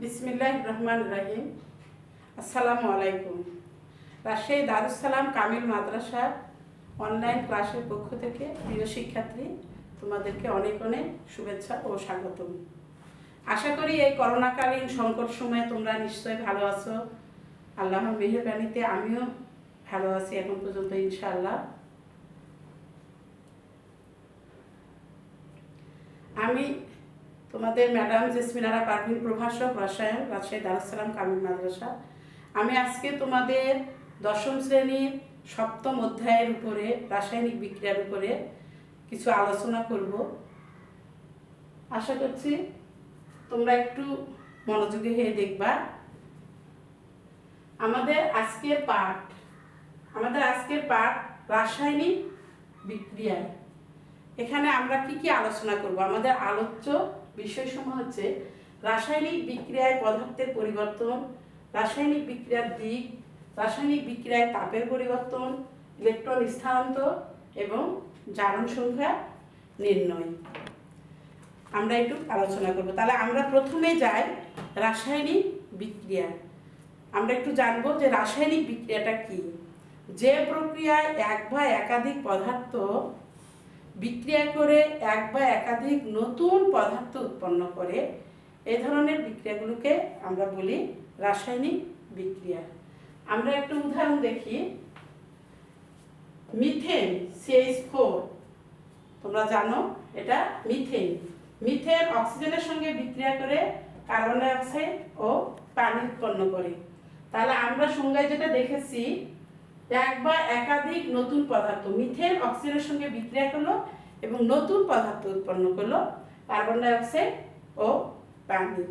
বিসমিল্লাহির রহমানির রহিম। আসসালামু আলাইকুম। রাজশাহী দারুস সালাম কামিল মাদ্রাসা অনলাইন ক্লাসের পক্ষ থেকে প্রিয় শিক্ষার্থী, তোমাদেরকে অনেক অনেক শুভেচ্ছা ও স্বাগতম। আশা করি এই করোনাকালীন সংকট সময়ে তোমরা নিশ্চয়ই ভালো আছো। আল্লাহর মেহেরবানিতে আমিও ভালো আছি এখন পর্যন্ত, ইনশাআল্লাহ। আমি তোমাদের ম্যাডাম জেসমিনারা পারভিন, প্রভাষক, রসায়ন, রাজশাহী দারুস সালাম কামিল মাদ্রাসা। আমি আজকে তোমাদের দশম শ্রেণীর সপ্তম অধ্যায়ের উপরে, রাসায়নিক বিক্রিয়ার উপরে কিছু আলোচনা করব। আশা করছি তোমরা একটু মনোযোগী হয়ে দেখবা। আমাদের আজকের পাঠ রাসায়নিক বিক্রিয়া। এখানে আমরা কি কি আলোচনা করব? আমাদের আলোচ্য বিষয়সমূহ হচ্ছে রাসায়নিক বিক্রিয়ায় পদার্থের পরিবর্তন, রাসায়নিক বিক্রিয়ার দিক, রাসায়নিক বিক্রিয়ায় তাপের পরিবর্তন, ইলেকট্রন স্থানান্তর এবং জারণ সংখ্যা নির্ণয়। আমরা একটু আলোচনা করব। তাহলে আমরা প্রথমে যাই রাসায়নিক বিক্রিয়া। আমরা একটু জানবো যে রাসায়নিক বিক্রিয়াটা কি। যে প্রক্রিয়ায় এক বা একাধিক পদার্থ বিক্রিয়া করে এক বা একাধিক নতুন পদার্থ উৎপন্ন করে, এই ধরনের বিক্রিয়াগুলোকে আমরা বলি রাসায়নিক বিক্রিয়া। আমরা একটা উদাহরণ দেখি। মিথেন CH4, তোমরা জানো এটা মিথেন। মিথেন অক্সিজেনের সঙ্গে বিক্রিয়া করে কার্বন ডাই অক্সাইড ও পানি উৎপন্ন করে। তাহলে আমরা সংজ্ঞায় যেটা দেখেছি, এক বা একাধিক নতুন পদার্থ, মিথেন অক্সিজেনের সঙ্গে বিক্রিয়া করলো এবং নতুন পদার্থ উৎপন্ন করলো, কার্বন ডাই অক্সাইড ও পানি।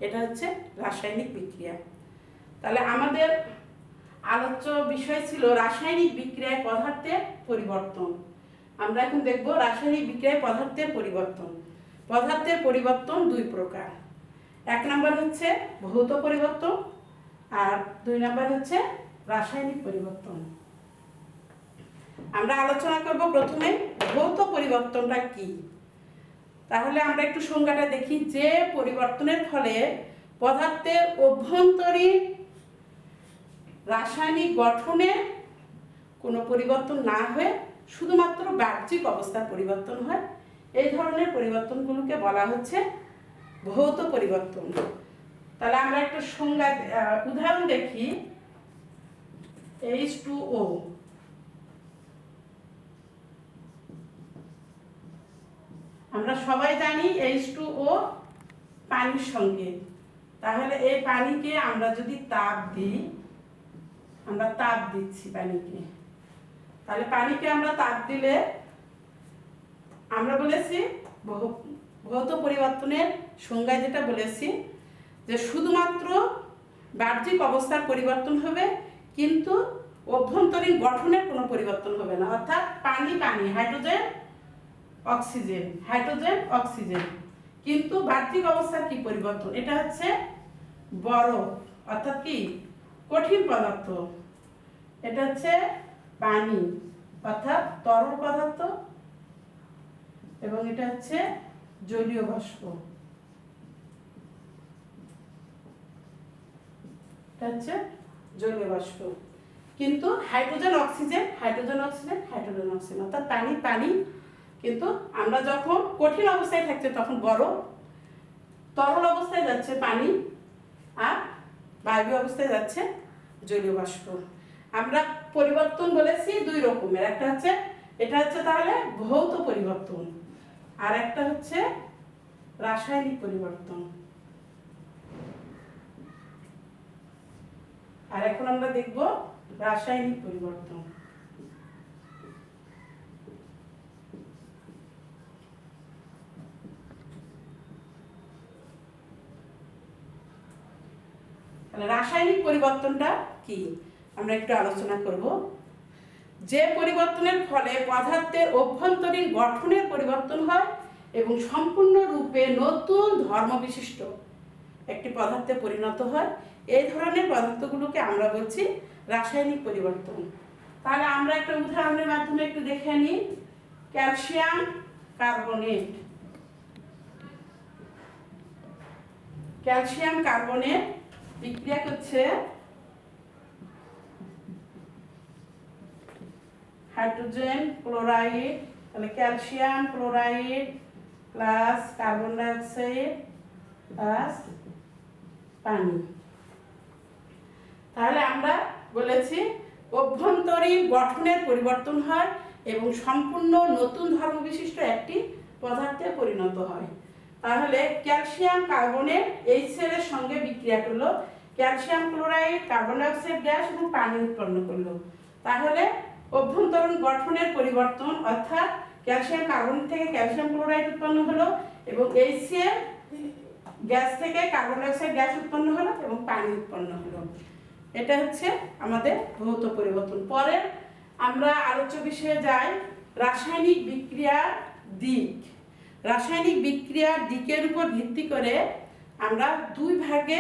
এটা হচ্ছে রাসায়নিক বিক্রিয়া। তাহলে আমাদের আলোচ্য বিষয় ছিল রাসায়নিক বিক্রিয়ায় পদার্থের পরিবর্তন। আমরা এখন দেখব রাসায়নিক বিক্রিয়ায় পদার্থের পরিবর্তন। পদার্থের পরিবর্তন দুই প্রকার। এক নম্বর হচ্ছে ভৌত পরিবর্তন আর দুই নম্বর হচ্ছে রাসায়নিক পরিবর্তন। আমরা আলোচনা করব প্রথমে ভৌত পরিবর্তনটা কি। তাহলে আমরা একটু সংজ্ঞাটা দেখি। যে পরিবর্তনের ফলে পদার্থের অভ্যন্তরীণ রাসায়নিক গঠনে কোনো পরিবর্তন না হয়ে শুধুমাত্র বাহ্যিক অবস্থার পরিবর্তন হয়, এই ধরনের পরিবর্তনগুলোকে বলা হচ্ছে ভৌত পরিবর্তন। তাহলে আমরা একটা সংজ্ঞা উদাহরণ দেখি। H2O, আমরা সবাই জানি H2O পানির সংকেত। তাহলে এই পানিকে আমরা যদি তাপ দিই, আমরা তাপ দিচ্ছি পানিকে, তাহলে পানিকে আমরা তাপ দিলে আমরা বলেছি ভৌত পরিবর্তনের সংজ্ঞায় যেটা বলেছি যে শুধুমাত্র বাহ্যিক অবস্থার পরিবর্তন হবে, কিন্তু অভ্যন্তরীণ গঠনের কোনো পরিবর্তন হবে না। অর্থাৎ পানি পানি, হাইড্রোজেন অক্সিজেন, হাইড্রোজেন অক্সিজেন। কিন্তু বাহ্যিক অবস্থার কি পরিবর্তন? এটা হচ্ছে বরফ, অর্থাৎ কি কঠিন পদার্থ। এটা হচ্ছে পানি, অর্থাৎ তরল পদার্থ। এবং এটা হচ্ছে জলীয় বাষ্প, এটা হচ্ছে জলীয় বাষ্প। কিন্তু hydrogen oxygen, hydrogen oxygen, hydrogen oxygen, অর্থাৎ পানি পানি। কিন্তু আমরা যখন কঠিন অবস্থায় থাকছে তখন বরফ, তরল অবস্থায় যাচ্ছে পানি, আর বায়বীয় অবস্থায় যাচ্ছে জলীয় বাষ্প। আমরা পরিবর্তন বলেছি দুই রকমের। একটা হচ্ছে, এটা হচ্ছে তাহলে ভৌত পরিবর্তন, আর একটা হচ্ছে রাসায়নিক পরিবর্তন। আর এখন আমরা দেখব রাসায়নিক পরিবর্তন। রাসায়নিক পরিবর্তনটা কি আমরা একটু আলোচনা করব। যে পরিবর্তনের ফলে পদার্থের অভ্যন্তরীণ গঠনের পরিবর্তন হয় এবং সম্পূর্ণরূপে নতুন ধর্মবিশিষ্ট একটি পদার্থে পরিণত হয়, এই ধরনের পদার্থগুলোকে আমরা বলছি রাসায়নিক পরিবর্তন। তাহলে আমরা একটা উদাহরণের মাধ্যমে একটু দেখে নিই। Calcium carbonate. ক্যালসিয়াম কার্বনেট বিক্রিয়া করছে হাইড্রোজেন ক্লোরাইড, তাহলে calcium chloride plus carbon dioxide plus পানি। তাহলে আমরা বলেছি অভ্যন্তরীণ গঠনের পরিবর্তন হয় এবং সম্পূর্ণ নতুন ধর্মবিশিষ্ট একটি পদার্থে পরিণত হয়। তাহলে ক্যালসিয়াম কার্বনেট HCl এর সঙ্গে বিক্রিয়া করলো, calcium chloride carbon dioxide gas এবং পানি উৎপন্ন করলো। তাহলে অভ্যন্তরীণ গঠনের পরিবর্তন অর্থাৎ ক্যালসিয়াম কার্বনেট থেকে ক্যালসিয়াম ক্লোরাইড উৎপন্ন হলো এবং HCl গ্যাস থেকে কার্বন ডাইঅক্সাইড গ্যাস উৎপন্ন হলো এবং পানি উৎপন্ন হলো। এটা হচ্ছে আমাদের ভৌত পরিবর্তন। পরে আমরা আলোচ্য বিষয়ে যাই রাসায়নিক বিক্রিয়ার দিক। রাসায়নিক বিক্রিয়ার দিকের উপর ভিত্তি করে আমরা দুই ভাগে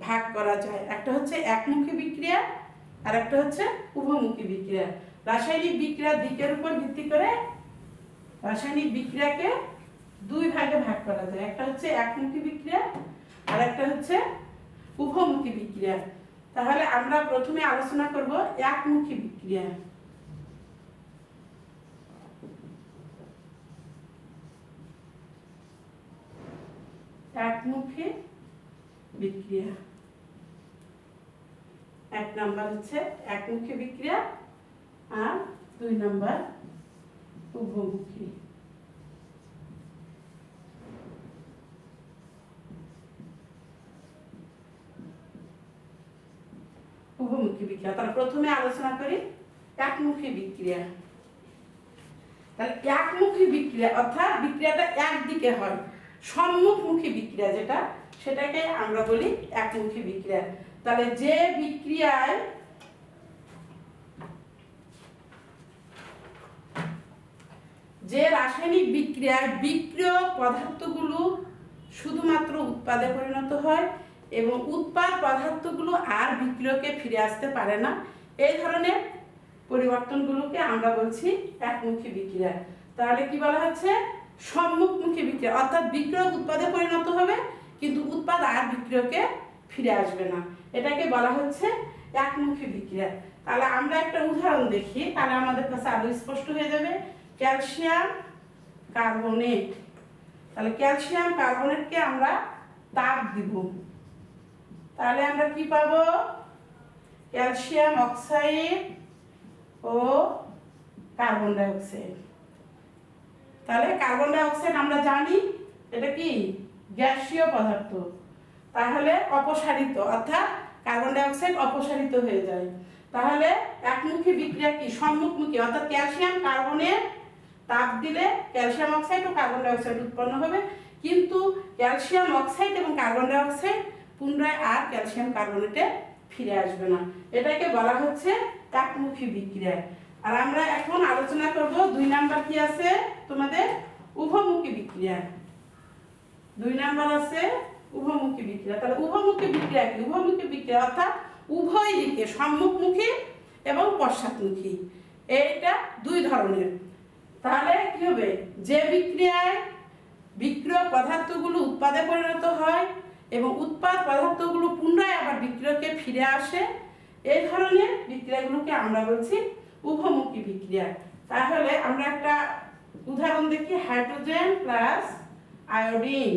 ভাগ করা যায়, একটা হচ্ছে একমুখী বিক্রিয়া আর একটা হচ্ছে উভমুখী বিক্রিয়া। রাসায়নিক বিক্রিয়ার দিকের উপর ভিত্তি করে রাসায়নিক বিক্রিয়াকে দুই ভাগে ভাগ করা যায়, একটা হচ্ছে একমুখী বিক্রিয়া আর একটা হচ্ছে উভমুখী বিক্রিয়া। তাহলে আমরা প্রথমে আলোচনা করব একমুখী বিক্রিয়া। একমুখী বিক্রিয়া, এক নাম্বার হচ্ছে একমুখী বিক্রিয়া আর দুই নাম্বার উভমুখী। উভমুখী বিক্রিয়া। তাহলে প্রথমে আলোচনা করি একমুখী বিক্রিয়া। তাহলে একমুখী বিক্রিয়া অর্থাৎ বিক্রিয়াটা একদিকে হয়, সম্মুখমুখী বিক্রিয়া যেটা সেটাকে আমরা বলি একমুখী বিক্রিয়া। তাহলে যে বিক্রিয়ায় যে রাসায়নিক বিক্রিয়ায় বিক্রিয় পদার্থগুলো শুধুমাত্র উৎপাদে পরিণত হয় এবং উৎপাদ পদার্থগুলো আর বিক্রিয়কে ফিরে আসতে পারে না, এই ধরনের পরিবর্তনগুলোকে আমরা বলছি একমুখী বিক্রিয়া। তাহলে কি বলা হচ্ছে সম্মুখমুখী বিক্রিয়া অর্থাৎ বিক্রিয়ক উৎপাদে পরিণত হবে কিন্তু উৎপাদ আর বিক্রিয়কে ফিরে আসবে না, এটাকে বলা হচ্ছে একমুখী বিক্রিয়া। তাহলে আমরা একটা উদাহরণ দেখি, তাহলে আমাদের কাছে আরো স্পষ্ট হয়ে যাবে। ক্যালসিয়াম কার্বনেট, তাহলে ক্যালসিয়াম কার্বনেটকে আমরা তাপ দিব, তাহলে আমরা কি পাবো ক্যালসিয়াম অক্সাইড ও কার্বন ডাইঅক্সাইড। তাহলে কার্বন ডাইঅক্সাইড আমরা জানি এটা কি গ্যাসীয় পদার্থ, তাহলে অপসারিত অর্থাৎ কার্বন ডাইঅক্সাইড অপসারিত হয়ে যায়। তাহলে একমুখী বিক্রিয়া কি সম্মুখমুখী অর্থাৎ ক্যালসিয়াম কার্বনেট তাপ দিলে ক্যালসিয়াম অক্সাইড ও কার্বন ডাইঅক্সাইড উৎপন্ন হবে, কিন্তু ক্যালসিয়াম অক্সাইড এবং কার্বন ডাইঅক্সাইড পুনরায় আর ক্যালসিয়াম কার্বনেটে ফিরে আসবে না, এটাকে বলা হচ্ছে একমুখী বিক্রিয়া। আর আমরা এখন আলোচনা করব দুই নাম্বার কি আছে তোমাদের উভমুখী বিক্রিয়া। দুই নাম্বার আছে উভমুখী বিক্রিয়া। তাহলে উভমুখী বিক্রিয়া কি? উভমুখী বিক্রিয়া অর্থাৎ উভয় দিকে সম্মুখমুখী এবং পশ্চাৎমুখী, এইটা দুই ধরনের। তাহলে কি হবে যে বিক্রিয়ায় বিক্রিয় পদার্থগুলো উৎপাদে পরিণত হয় এবং উৎপাদ পদার্থগুলো পুনরায় আবার বিক্রিয়কে ফিরে আসে, এই ধরনের বিক্রিয়াগুলোকে আমরা বলছি উভমুখী বিক্রিয়া। তাহলে আমরা একটা উদাহরণ দেখি, হাইড্রোজেন প্লাস আয়োডিন,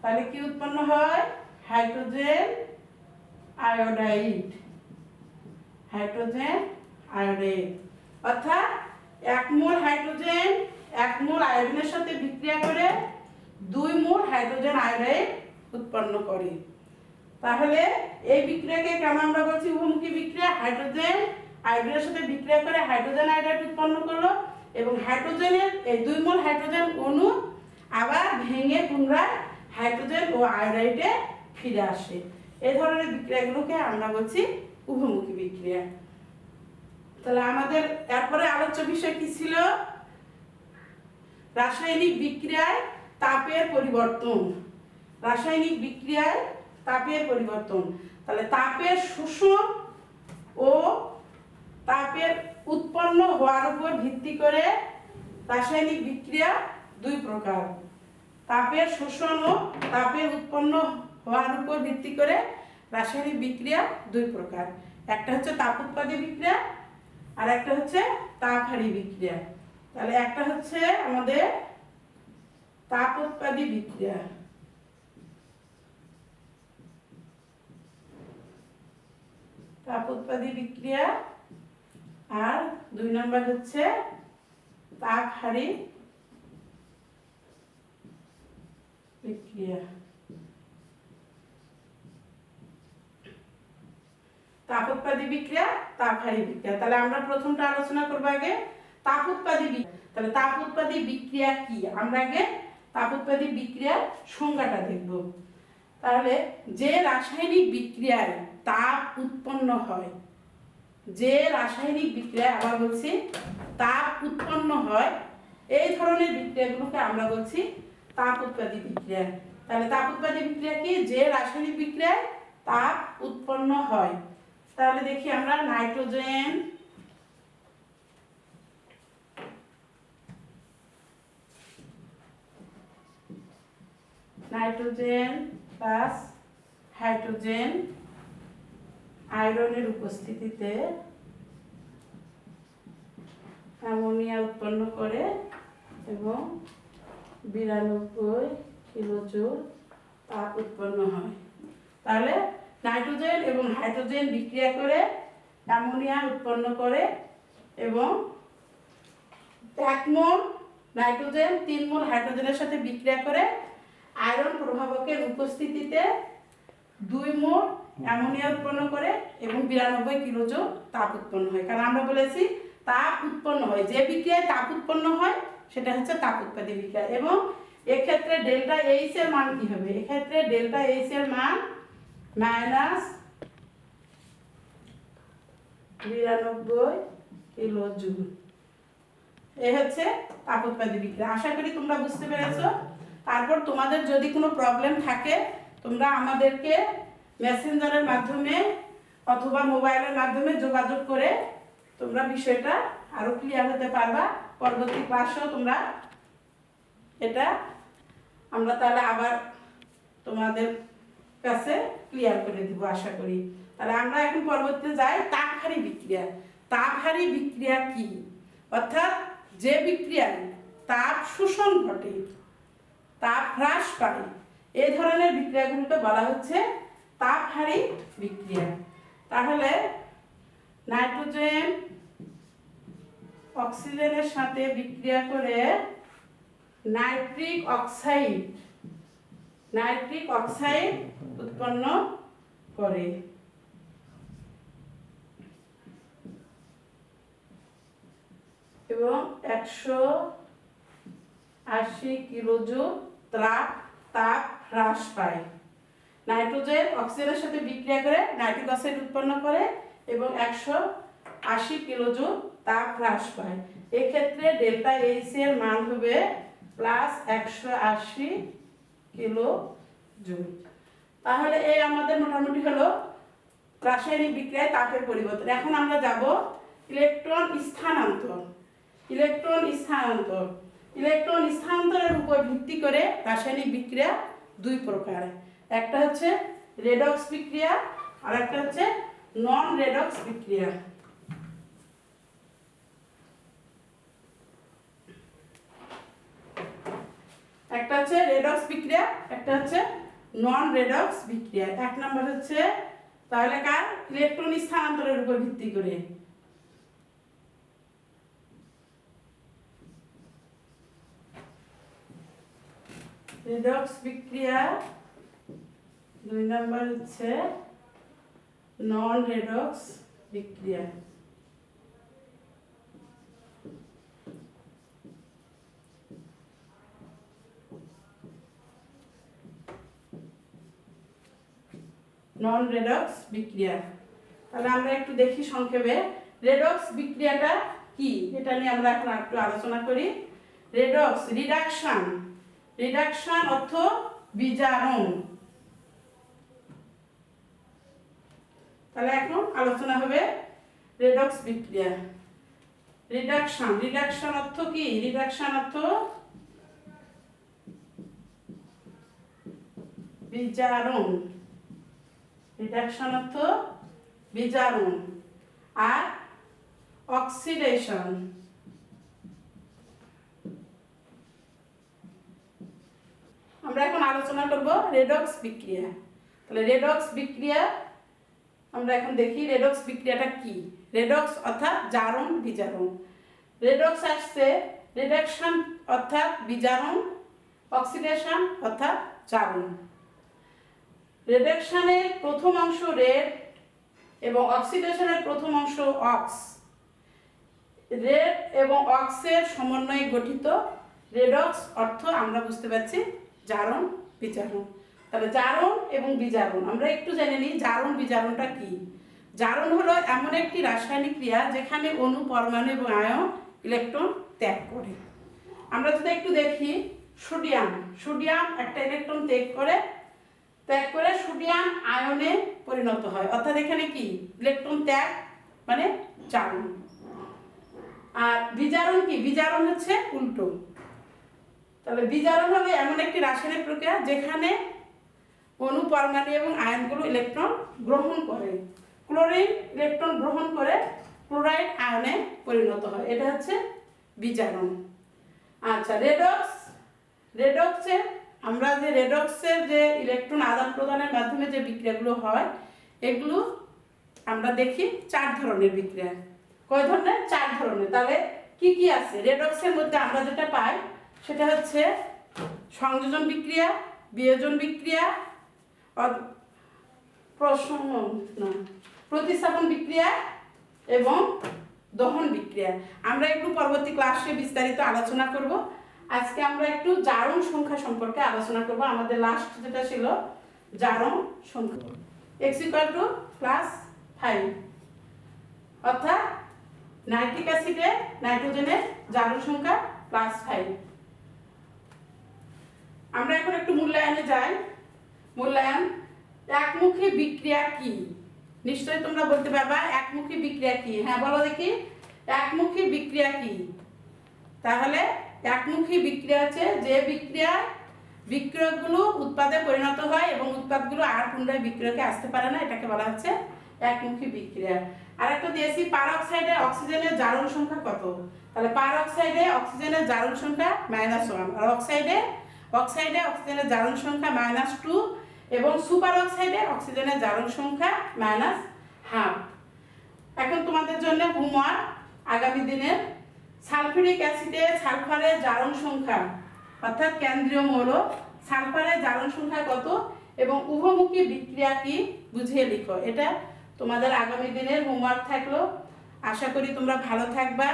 তাহলে কি উৎপন্ন হয় হাইড্রোজেন আয়োডাইড, হাইড্রোজেন আয়োডাইড অর্থাৎ এক মোল হাইড্রোজেন এক মোল আয়োডিনের সাথে বিক্রিয়া করে 2 মোল হাইড্রোজেন আয়োডাইড উৎপন্ন করে। তাহলে এই বিক্রিয়াকে কেন আমরা বলছি উভমুখী বিক্রিয়া? হাইড্রোজেন আয়োডিনের সাথে বিক্রিয়া করে হাইড্রোজেন আয়োডাইড উৎপন্ন করলো এবং হাইড্রোজেনের এই 2 মোল হাইড্রোজেন অণু আবার ভেঙে পুনরায় হাইড্রোজেন ও আয়োডাইডে ফিরে আসে, এই ধরনের বিক্রিয়াগুলোকে আমরা বলছি উভমুখী বিক্রিয়া। তাহলে আমাদের এরপরে আলোচ্য বিষয় কি ছিল? রাসায়নিক বিক্রিয়ায় তাপের পরিবর্তন। রাসায়নিক বিক্রিয়ায় তাপের পরিবর্তন, তাহলে তাপের শোষণ ও তাপের উৎপন্ন হওয়ার উপর ভিত্তি করে রাসায়নিক বিক্রিয়া দুই প্রকার। তাপের শোষণ ও তাপের উৎপন্ন হওয়ার উপর ভিত্তি করে রাসায়নিক বিক্রিয়া দুই প্রকার। একটা হচ্ছে তাপ উৎপাদী বিক্রিয়া আর একটা হচ্ছে তাপহারী বিক্রিয়া। তাহলে একটা হচ্ছে আমাদের তাপ উৎপাদী বিক্রিয়া, তাপ উৎপাদী বিক্রিয়া, আর 2 নম্বর হচ্ছে তাপহারী বিক্রিয়া। তাপ উৎপাদী বিক্রিয়া, তাপহারী বিক্রিয়া। তাহলে আমরা প্রথমটা আলোচনা করব আগে তাপ উৎপাদী বিক্রিয়া। তাহলে তাপ উৎপাদী বিক্রিয়া কি, আমরা আগে তাপ উৎপাদী বিক্রিয়ার সংজ্ঞাটা দেখব। তাহলে যে রাসায়নিক বিক্রিয়ায় তাপ উৎপন্ন হয়, যে রাসায়নিক বিক্রিয়ায়, আবার বলছি, তাপ উৎপন্ন হয়, এই ধরনের বিক্রিয়াগুলোকে আমরা বলছি তাপ উৎপাদী বিক্রিয়া। তাহলে তাপ উৎপাদী বিক্রিয়া কি, যে রাসায়নিক বিক্রিয়ায় তাপ উৎপন্ন হয়। তাহলে দেখি আমরা নাইট্রোজেন, প্লাস হাইড্রোজেন আয়রনের উপস্থিতিতে অ্যামোনিয়া উৎপন্ন করে এবং 92 কিলোজুল তাপ উৎপন্ন হয়। তাহলে নাইট্রোজেন এবং হাইড্রোজেন বিক্রিয়া করে অ্যামোনিয়া উৎপন্ন করে এবং 1 মোল নাইট্রোজেন 3 মোল হাইড্রোজেনের সাথে বিক্রিয়া করে আয়রন প্রভাবকের উপস্থিতিতে 2 মোল অ্যামোনিয়া উৎপন্ন করে এবং 92 কিলোজুল তাপ উৎপন্ন হয়। কারণ আমরা বলেছি তাপ উৎপন্ন হয়, যে বিক্রিয়ায় তাপ উৎপন্ন হয় সেটা হচ্ছে তাপ উৎপাদী বিক্রিয়া। এবং এক্ষেত্রে ডেল্টা এইচ এর মান কি হবে, এক্ষেত্রে ডেল্টা এইচ এর মান -92 কিলোজুল। এই হচ্ছে তাপ উৎপাদী বিক্রিয়া। আশা করি তোমরা বুঝতে পেরেছো। তারপর তোমাদের যদি কোনো প্রবলেম থাকে তোমরা আমাদেরকে মেসেঞ্জারের মাধ্যমে অথবা মোবাইলের মাধ্যমে যোগাযোগ করে তোমরা বিষয়টা আরো ক্লিয়ার হতে পারবা। পরবর্তী ক্লাসেও তোমরা এটা আমরা তাহলে আবার তোমাদের কাছে ক্লিয়ার করে দিব আশা করি। তাহলে আমরা এখন পরবর্তীতে যাই তাপহারী বিক্রিয়া। তাপহারী বিক্রিয়া কি, অর্থাৎ যে বিক্রিয়ায় তাপ শোষণ ঘটে, তাপ হ্রাস পায়, এই ধরনের বিক্রিয়াগুলোকে বলা হচ্ছে তাপহারী বিক্রিয়া। তাহলে নাইট্রোজেন অক্সিজেনের সাথে বিক্রিয়া করে নাইট্রিক অক্সাইড উৎপন্ন করে এবং 180 কিলোজুল তাপ হ্রাস পায়। নাইট্রোজেন অক্সিজেনের সাথে বিক্রিয়া করে নাইট্রিক অক্সাইড উৎপন্ন করে এবং 180 কিলোজুল তাপ হ্রাস পায়। এক্ষেত্রে ডেল্টা এইচ এর মান হবে +180 কিলোজুল। তাহলে এই আমাদের মোটামুটি হলো রাসায়নিক বিক্রিয়ায় তাপের পরিবর্তন। এখন আমরা যাব ইলেকট্রন স্থানান্তর। ইলেকট্রন স্থানান্তরের উপর ভিত্তি করে রাসায়নিক বিক্রিয়া দুই প্রকার। একটা হচ্ছে রেডক্স বিক্রিয়া আর একটা হচ্ছে নন রেডক্স বিক্রিয়া। একটা হচ্ছে রেডক্স বিক্রিয়া, একটা হচ্ছে নন রেডক্স বিক্রিয়া। 1 নম্বর হচ্ছে তাহলে কার, ইলেকট্রন স্থানান্তরের উপর ভিত্তি করে। রেডক্স বিক্রিয়া। 2 নম্বর হচ্ছে নন রেডক্স বিক্রিয়া। নন রেডক্স বিক্রিয়া। তাহলে আমরা একটু দেখি সংক্ষেপে রেডক্স বিক্রিয়াটা কি, এটা নিয়ে আমরা এখন একটু আলোচনা করি। রেডক্স, রিডাকশন অর্থ বিজারণ। তাহলে এখন আলোচনা হবে রেডক্স বিক্রিয়া। রিডাকশন অর্থ কি, রিডাকশন অর্থ বিজারণ, রিডাকশন অর্থ বিজারণ। আর অক্সিডেশন, আমরা এখন আলোচনা করব রেডক্স বিক্রিয়া। তাহলে রেডক্স বিক্রিয়া আমরা এখন দেখি রেডক্স বিক্রিয়াটা কি। রেডক্স অর্থাৎ জারণ বিজারণ। রেডক্স আসছে রিডাকশন অর্থাৎ বিজারণ, অক্সিডেশন অর্থাৎ জারণ। রিডাকশনের প্রথম অংশ রেড এবং অক্সিডেশনের প্রথম অংশ অক্স। রেড এবং অক্সের সমন্বয়ে গঠিত রেডক্স অর্থ আমরা বুঝতে পারছি জারণ বিজারণ। তাহলে জারণ এবং বিজারণ আমরা একটু জেনে নিই। জারণ বিজারণটা কি? জারণ হলো এমন একটি রাসায়নিক ক্রিয়া যেখানে অণু, পরমাণু এবং আয়ন ইলেকট্রন ত্যাগ করে। আমরা যদি একটু দেখি সোডিয়াম একটা ইলেকট্রন ত্যাগ করে সোডিয়াম আয়নে পরিণত হয়, অর্থাৎ এখানে কি ইলেকট্রন ত্যাগ মানে জারণ। আর বিজারণ কি? বিজারণ হচ্ছে উল্টো। তাহলে বিজারণ হলো এমন একটি রাসায়নিক প্রক্রিয়া যেখানে অণু, পরমাণু এবং আয়নগুলো ইলেকট্রন গ্রহণ করে। ক্লোরিন ইলেকট্রন গ্রহণ করে ক্লোরাইড আয়নে পরিণত হয়, এটা হচ্ছে বিজারণ। আচ্ছা, রেডক্সের আমরা যে রেডক্সের যে ইলেকট্রন আদান প্রদানের মাধ্যমে যে বিক্রিয়াগুলো হয় এগুলো আমরা দেখি 4 ধরনের বিক্রিয়া। কয় ধরনের? 4 ধরনের। তাহলে কি কি আছে রেডক্সের মধ্যে? আমরা যেটা পাই সেটা হচ্ছে সংযোজন বিক্রিয়া, বিয়োজন বিক্রিয়া, প্রতিস্থাপন বিক্রিয়া এবং দহন বিক্রিয়া। আমরা একটু পরবর্তী ক্লাসে বিস্তারিত আলোচনা করব। আজকে আমরা একটু জারণ সংখ্যা সম্পর্কে আলোচনা করব। আমাদের লাস্ট যেটা ছিল জারণ সংখ্যা, x = +5, অর্থাৎ নাইট্রিক অ্যাসিডে নাইট্রোজেনের জারণ সংখ্যা +5। আমরা এখন একটু মূল্যায়নে যাই। মূল্যায়ন, একমুখী বিক্রিয়া কি? নিশ্চয়ই তোমরা বলতে পারবা একমুখী বিক্রিয়া কি। হ্যাঁ বলো দেখি, একমুখী বিক্রিয়া কি? তাহলে একমুখী বিক্রিয়া হচ্ছে যে বিক্রিয়কগুলো উৎপাদে পরিণত হয় এবং উৎপাদগুলো আর পুনরায় বিক্রিয়কে আসতে পারে না, এটাকে বলা হচ্ছে একমুখী বিক্রিয়া। আর একটা দিয়েছি পারঅক্সাইডে অক্সিজেনের জারণ সংখ্যা কত? তাহলে পারঅক্সাইডে অক্সিজেনের জারণ সংখ্যা -1, আর অক্সাইডে অক্সিজেনের জারণ সংখ্যা -2 এবং সুপার অক্সাইডে অক্সিজেনের জারণ সংখ্যা -1/2। এখন তোমাদের জন্য হোমওয়ার্ক আগামী দিনের, সালফিউরিক অ্যাসিডে সালফারের জারণ সংখ্যা অর্থাৎ কেন্দ্রীয় মৌল সালফারের জারণ সংখ্যা কত এবং উভমুখী বিক্রিয়া কি বুঝিয়ে লিখো। এটা তোমাদের আগামী দিনের হোমওয়ার্ক থাকলো। আশা করি তোমরা ভালো থাকবা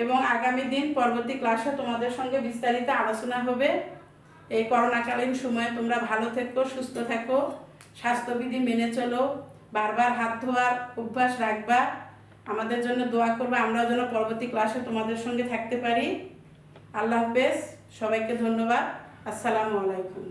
এবং আগামী দিন পরবর্তী ক্লাসে তোমাদের সঙ্গে বিস্তারিত আলোচনা হবে। এই করোনাকালীন সময়ে তোমরা ভালো থেকো, সুস্থ থাকো, স্বাস্থ্যবিধি মেনে চলো, বারবার হাত ধোয়ার অভ্যাস রাখবা, আমাদের জন্য দোয়া করবে, আমরা যেন পরবর্তী ক্লাসে তোমাদের সঙ্গে থাকতে পারি। আল্লাহ হাফেজ, সবাইকে ধন্যবাদ। আসসালামু আলাইকুম।